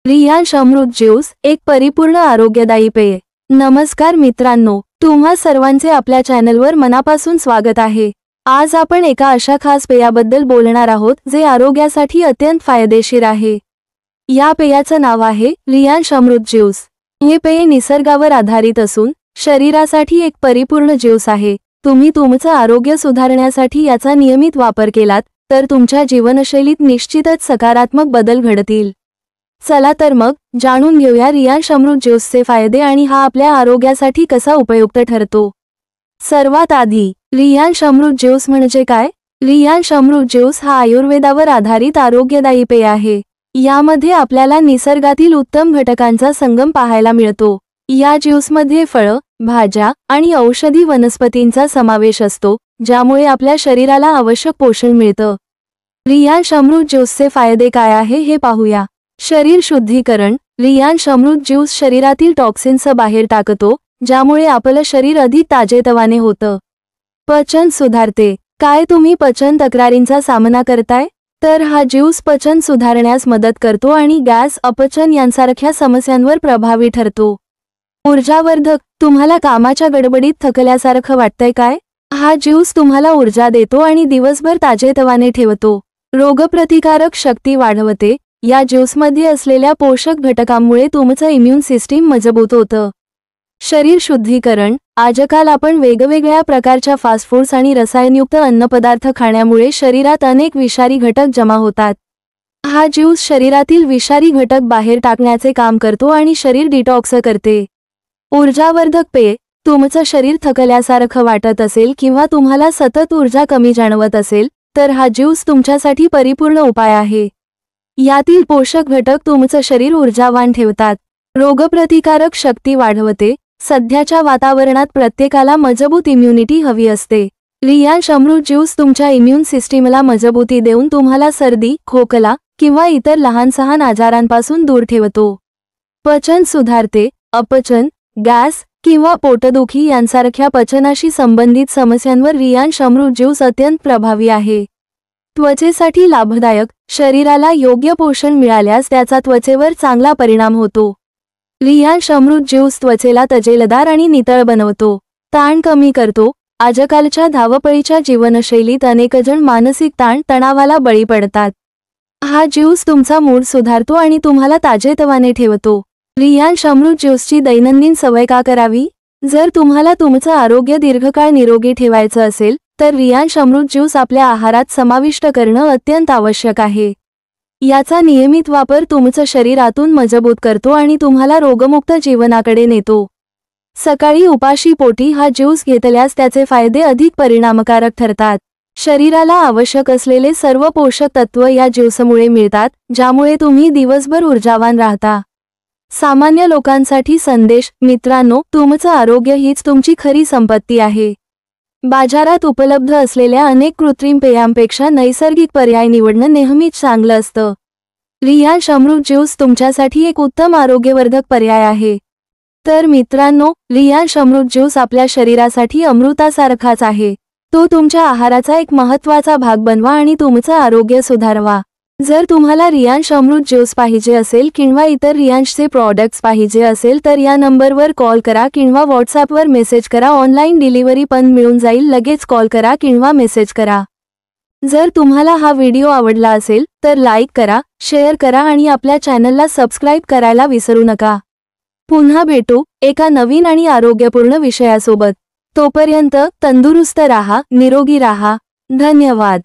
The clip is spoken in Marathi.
रियांश अमृत ज्यूस एक परिपूर्ण आरोग्यदायी पेय। नमस्कार मित्रांनो, तुम्हा सर्वांचे आपल्या चॅनलवर मनापासून स्वागत आहे। आज आपण एका अशा खास पेयाबद्दल बोलणार आहोत जे आरोग्यासाठी अत्यंत फायदेशीर आहे। या पेयाचं नाव आहे रियांश अमृत ज्यूस। हे पेय निसर्गावर आधारित असून शरीरासाठी एक परिपूर्ण ज्यूस आहे। तुम्ही तुमचं आरोग्य सुधारण्यासाठी याचा नियमित वापर केलात तर तुमच्या जीवनशैलीत निश्चितच सकारात्मक बदल घडतील। चला तर मग जाणून घेऊया रियांश अमृत ज्यूसचे फायदे आणि हा आपल्या आरोग्यासाठी कसा उपयुक्त ठरतो। सर्वात आधी रियांश अमृत ज्यूस म्हणजे काय? रियांश अमृत ज्यूस हा आयुर्वेदावर आधारित आरोग्यदायी पेय आहे। यामध्ये आपल्याला निसर्गातील उत्तम घटकांचा संगम पाहायला मिळतो। या ज्यूसमध्ये फळं, भाज्या आणि औषधी वनस्पतींचा समावेश असतो, ज्यामुळे आपल्या शरीराला आवश्यक पोषण मिळतं। रियांश अमृत ज्यूसचे फायदे काय आहे हे पाहूया। शरीर शुद्धीकरण। रियांश अमृत ज्यूस शरीरातील टॉक्सिन्स बाहेर टाकतो, ज्यामुळे आपलं शरीर अधिक ताजेतवाने होतं। पचन सुधारते। काय तुम्ही पचन तक्रारींचा सामना करताय? तर हा ज्यूस पचन सुधारण्यास मदत करतो आणि गॅस, अपचन यांसारख्या समस्यांवर प्रभावी ठरतो। ऊर्जावर्धक। तुम्हाला कामाच्या गडबडीत थकल्यासारखं वाटतंय काय? हा ज्यूस तुम्हाला ऊर्जा देतो आणि दिवसभर ताजेतवाने ठेवतो। रोगप्रतिकारक शक्ती वाढवते। या ज्यूसमध्ये असलेल्या पोषक घटकांमुळे तुमचं इम्यून सिस्टीम मजबूत होतं। शरीर शुद्धीकरण। आजकाल आपण वेगवेगळ्या प्रकारच्या फास्ट फूड्स आणि रसायनयुक्त अन्नपदार्थ खाण्यामुळे शरीरात अनेक विषारी घटक जमा होतात। हा ज्यूस शरीरातील विषारी घटक बाहेर टाकण्याचे काम करतो आणि शरीर डिटॉक्स करते। ऊर्जावर्धक पेय। तुमचं शरीर थकल्यासारखं वाटत असेल किंवा तुम्हाला सतत ऊर्जा कमी जाणवत असेल तर हा ज्यूस तुमच्यासाठी परिपूर्ण उपाय आहे। यातील पोषक घटक तुमचं शरीर ऊर्जावान ठेवतात। रोगप्रतिकारक शक्ती वाढवते। सध्याच्या वातावरणात प्रत्येकाला मजबूत इम्युनिटी हवी असते। रियांश अमृत ज्यूस तुमच्या इम्यून सिस्टीमला मजबूती देऊन तुम्हाला सर्दी, खोकला किंवा इतर लहान-सहान आजारांपासून दूर ठेवतो। पचन सुधारते। अपचन, गॅस किंवा पोटदुखी यांसारख्या पचनाशी संबंधित समस्यांवर रियांश अमृत ज्यूस अत्यंत प्रभावी आहे। त्वचेसाठी लाभदायक। शरीराला योग्य पोषण मिळाल्यास त्याचा त्वचेवर चांगला परिणाम होतो। रियांश अमृत ज्यूस त्वचेला तजेलदार आणि नितळ बनवतो। ताण कमी करतो। आजकालच्या धावपळीच्या जीवनशैलीत अनेकजण मानसिक ताण तणावाला बळी पडतात। हा ज्यूस तुमचा मूड सुधारतो आणि तुम्हाला ताजेतवाने ठेवतो। रियांश अमृत ज्यूसची दैनंदिन सवय का करावी? जर तुम्हाला तुमचं आरोग्य दीर्घकाळ निरोगी ठेवायचं असेल तर रियांश अमृत ज्यूस आपल्या आहारात समाविष्ट करणं अत्यंत आवश्यक आहे। याचा नियमित वापर तुमचं शरीर आतून मजबूत करतो आणि तुम्हाला रोगमुक्त जीवनाकडे नेतो। सकाळी उपाशी पोटी हा ज्यूस घेतल्यास त्याचे फायदे अधिक परिणामकारक ठरतात। शरीराला आवश्यक असलेले सर्व पोषक तत्व या ज्यूसमुळे मिळतात, ज्यामुळे तुम्ही दिवसभर ऊर्जावान राहता। सामान्य लोकांसाठी संदेश। मित्रांनो, तुमचं आरोग्य हीच तुमची खरी संपत्ती आहे। बाजारात उपलब्ध असलेल्या अनेक कृत्रिम पेयांपेक्षा नैसर्गिक पर्याय निवडणं नेहमीच चांगलं असतं। रियांश अमृत ज्यूस तुमच्यासाठी एक उत्तम आरोग्यवर्धक पर्याय आहे। तर मित्रांनो, रियांश अमृत ज्यूस आपल्या शरीरासाठी अमृतासारखाच आहे। तो तुमच्या आहाराचा एक महत्त्वाचा भाग बनवा आणि तुमचं आरोग्य सुधारवा। जर तुम्हाला रियांश अमृत ज्यूस पाहिजे असेल किंवा इतर रियांशचे प्रॉडक्ट्स पाहिजे असेल तर या नंबरवर कॉल करा किंवा व्हॉट्सॲपवर मेसेज करा। ऑनलाईन डिलिव्हरी पण मिळून जाईल। लगेच कॉल करा किंवा मेसेज करा। जर तुम्हाला हा व्हिडिओ आवडला असेल तर लाईक करा, शेअर करा आणि आपल्या चॅनलला सबस्क्राईब करायला विसरू नका। पुन्हा भेटू एका नवीन आणि आरोग्यपूर्ण विषयासोबत। तोपर्यंत तंदुरुस्त राहा, निरोगी राहा। धन्यवाद।